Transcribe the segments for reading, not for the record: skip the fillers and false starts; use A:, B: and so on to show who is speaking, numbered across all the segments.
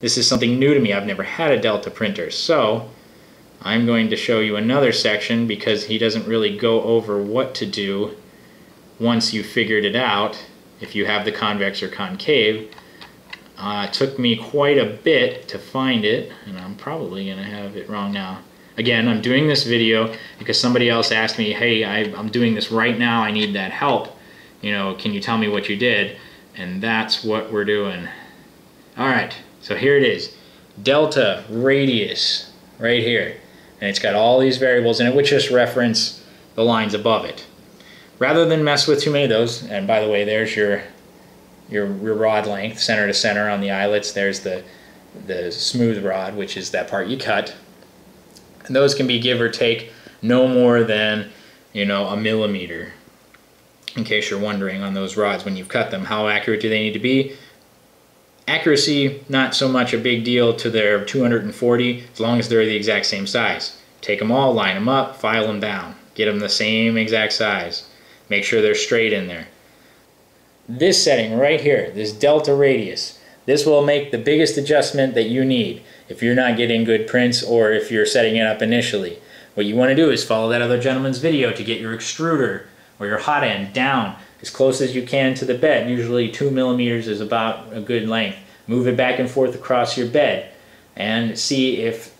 A: This is something new to me. I've never had a Delta printer. So I'm going to show you another section because he doesn't really go over what to do once you've figured it out, if you have the convex or concave. It took me quite a bit to find it, and I'm probably going to have it wrong now. Again, I'm doing this video because somebody else asked me, hey, I'm doing this right now, I need that help. You know, can you tell me what you did? And that's what we're doing. Alright, so here it is. Delta radius, right here. And it's got all these variables in it, which just reference the lines above it. Rather than mess with too many of those, and by the way, there's your rod length, center to center on the eyelets. There's the smooth rod, which is that part you cut. And those can be give or take no more than, you know, a millimeter. In case you're wondering on those rods when you've cut them, how accurate do they need to be? Accuracy, not so much a big deal to their 240, as long as they're the exact same size. Take them all, line them up, file them down. Get them the same exact size. Make sure they're straight in there. This setting right here, this delta radius, this will make the biggest adjustment that you need if you're not getting good prints or if you're setting it up initially. What you want to do is follow that other gentleman's video to get your extruder or your hot end down as close as you can to the bed. Usually 2 millimeters is about a good length. Move it back and forth across your bed and see if,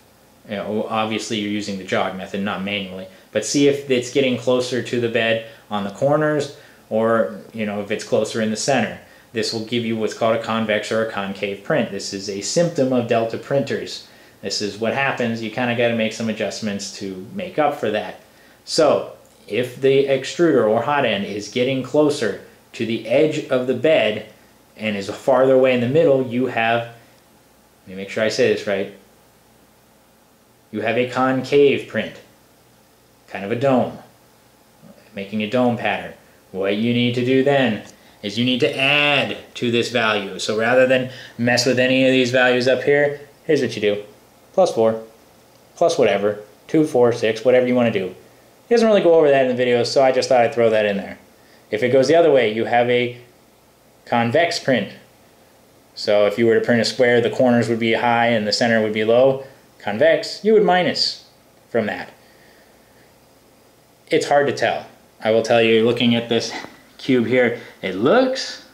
A: you know, obviously you're using the jog method, not manually, but see if it's getting closer to the bed on the corners, or, you know, if it's closer in the center. This will give you what's called a convex or a concave print. This is a symptom of Delta printers. This is what happens. You kind of got to make some adjustments to make up for that. So if the extruder or hot end is getting closer to the edge of the bed and is farther away in the middle, you have, let me make sure I say this right, you have a concave print, kind of a dome, making a dome pattern. What you need to do then is you need to add to this value. So rather than mess with any of these values up here, here's what you do. +4, plus whatever, 2, 4, 6, whatever you want to do. He doesn't really go over that in the video, so I just thought I'd throw that in there. If it goes the other way, you have a convex print. So if you were to print a square, the corners would be high and the center would be low. Convex, you would minus from that. It's hard to tell. I will tell you, looking at this cube here, it looks,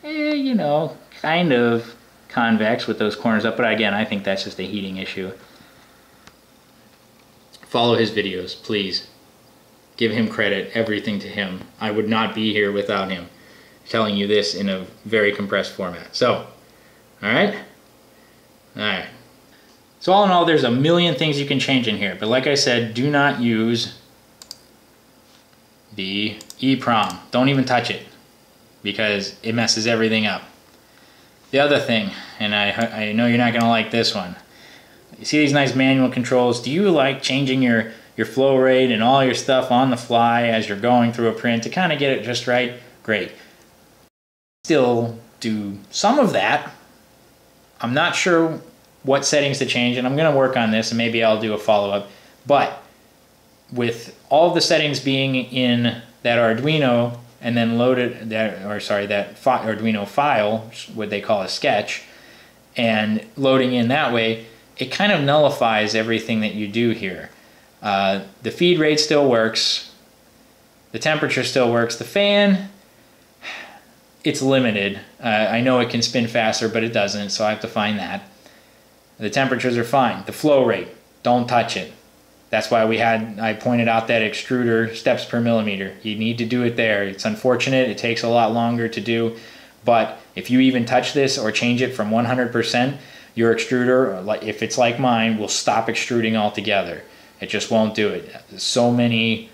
A: you know, kind of convex with those corners up, but again, I think that's just a heating issue. Follow his videos, please. Give him credit, everything to him. I would not be here without him telling you this in a very compressed format. So, alright? Alright. So all in all, there's a million things you can change in here, but like I said, do not use the EEPROM. Don't even touch it because it messes everything up. The other thing, and I know you're not going to like this one. You see these nice manual controls? Do you like changing your flow rate and all your stuff on the fly as you're going through a print to kind of get it just right? Great. Still do some of that. I'm not sure what settings to change, and I'm going to work on this and maybe I'll do a follow-up. But with all the settings being in that Arduino and then loaded that, or sorry, that Arduino file, what they call a sketch, and loading in that way, it kind of nullifies everything that you do here. The feed rate still works, the temperature still works, the fan, it's limited. I know it can spin faster, but it doesn't, so I have to find that. The temperatures are fine. The flow rate, don't touch it. That's why I pointed out that extruder steps per millimeter. You need to do it there. It's unfortunate, it takes a lot longer to do, but if you even touch this or change it from 100%, your extruder, if it's like mine, will stop extruding altogether. It just won't do it. So many,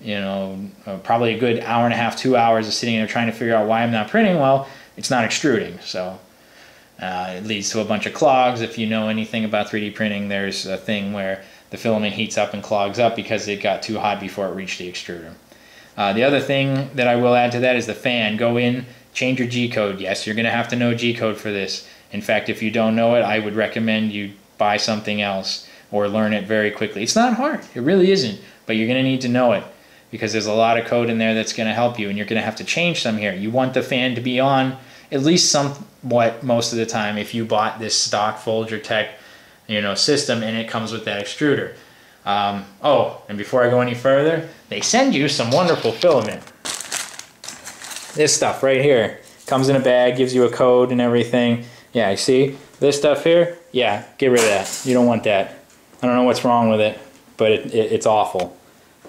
A: you know, probably a good hour and a half, 2 hours of sitting there trying to figure out why I'm not printing. Well, it's not extruding, so it leads to a bunch of clogs. If you know anything about 3D printing, there's a thing where the filament heats up and clogs up because it got too hot before it reached the extruder. The other thing that I will add to that is the fan. Go in, change your G-code. Yes, you're going to have to know G-code for this. In fact, if you don't know it, I would recommend you buy something else or learn it very quickly. It's not hard. It really isn't. But you're going to need to know it because there's a lot of code in there that's going to help you, and you're going to have to change some here. You want the fan to be on at least somewhat most of the time if you bought this stock Folger Tech, you know, system and it comes with that extruder. Oh, and before I go any further, they send you some wonderful filament. This stuff right here comes in a bag, gives you a code and everything. Yeah, you see this stuff here? Yeah, get rid of that. You don't want that. I don't know what's wrong with it, but it's awful.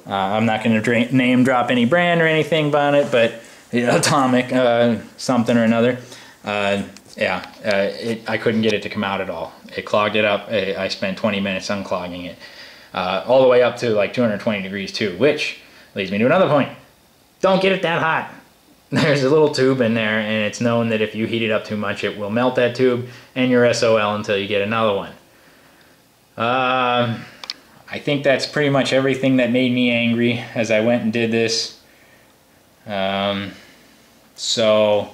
A: I'm not going to name drop any brand or anything on it, but you know, Atomic something or another. I couldn't get it to come out at all. It clogged it up. I spent 20 minutes unclogging it. All the way up to like 220 degrees too, which leads me to another point. Don't get it that hot. There's a little tube in there, and it's known that if you heat it up too much, it will melt that tube and your SOL until you get another one. I think that's pretty much everything that made me angry as I went and did this. So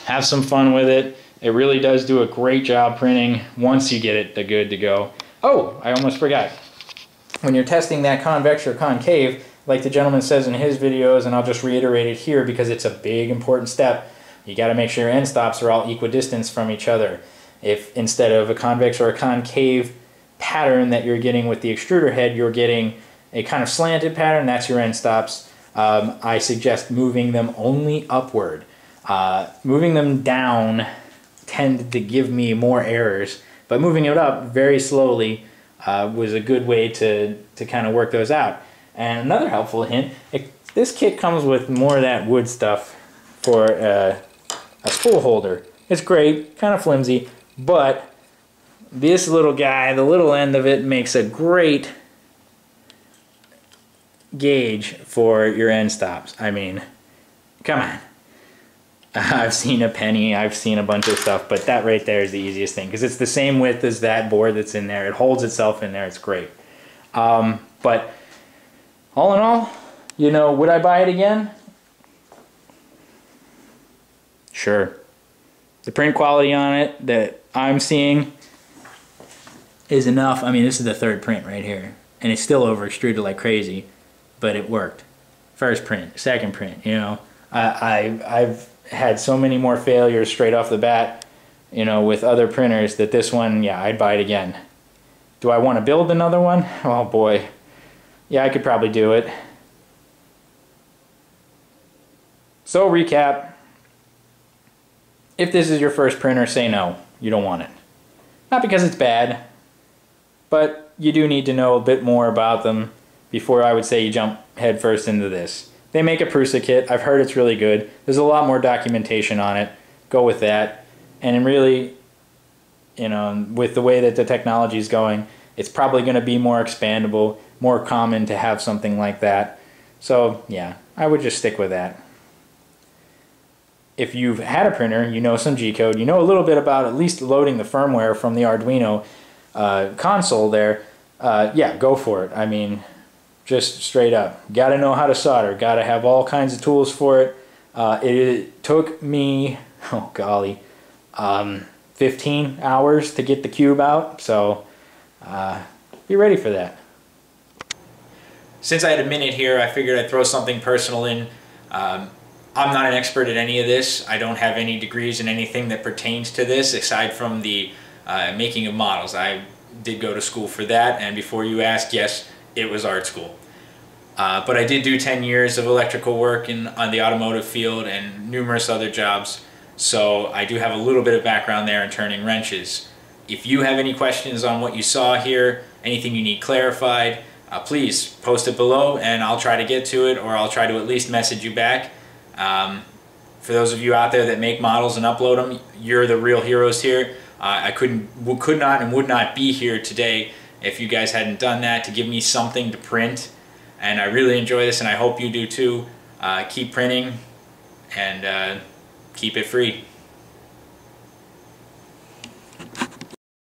A: have some fun with it. It really does do a great job printing once you get it good to go. Oh, I almost forgot. When you're testing that convex or concave, like the gentleman says in his videos, and I'll just reiterate it here because it's a big important step, you got to make sure your end stops are all equidistant from each other. If instead of a convex or a concave pattern that you're getting with the extruder head, you're getting a kind of slanted pattern, that's your end stops. I suggest moving them only upward. Moving them down tended to give me more errors, but moving it up very slowly was a good way to kind of work those out. And another helpful hint, this kit comes with more of that wood stuff for a spool holder. It's great, kind of flimsy, but this little guy, the little end of it, makes a great gauge for your end stops. I mean, come on. I've seen a penny, I've seen a bunch of stuff, but that right there is the easiest thing because it's the same width as that board that's in there. It holds itself in there, it's great. But all in all, you know, would I buy it again? Sure. The print quality on it that I'm seeing is enough. I mean, this is the third print right here, and it's still over extruded like crazy, but it worked. First print, second print, you know. I've had so many more failures straight off the bat, you know, with other printers that this one, yeah, I'd buy it again. Do I want to build another one? Oh boy. Yeah, I could probably do it. So recap, if this is your first printer, say no, you don't want it. Not because it's bad, but you do need to know a bit more about them before I would say you jump headfirst into this. They make a Prusa kit. I've heard it's really good. There's a lot more documentation on it. Go with that. And really, you know, with the way that the technology is going, it's probably going to be more expandable, more common to have something like that. So yeah, I would just stick with that. If you've had a printer, you know some G-code, you know a little bit about at least loading the firmware from the Arduino console there, yeah, go for it. I mean, just straight up. Got to know how to solder. Got to have all kinds of tools for it. It took me, oh golly, 15 hours to get the cube out, so be ready for that. Since I had a minute here, I figured I'd throw something personal in. I'm not an expert at any of this. I don't have any degrees in anything that pertains to this aside from the making of models. I did go to school for that, and before you ask, yes, it was art school. But I did do 10 years of electrical work on the automotive field and numerous other jobs, so I do have a little bit of background there in turning wrenches. If you have any questions on what you saw here, anything you need clarified, please post it below and I'll try to get to it, or I'll try to at least message you back. For those of you out there that make models and upload them, you're the real heroes here. I could not and would not be here today if you guys hadn't done that to give me something to print. And I really enjoy this, and I hope you do too. Keep printing and keep it free.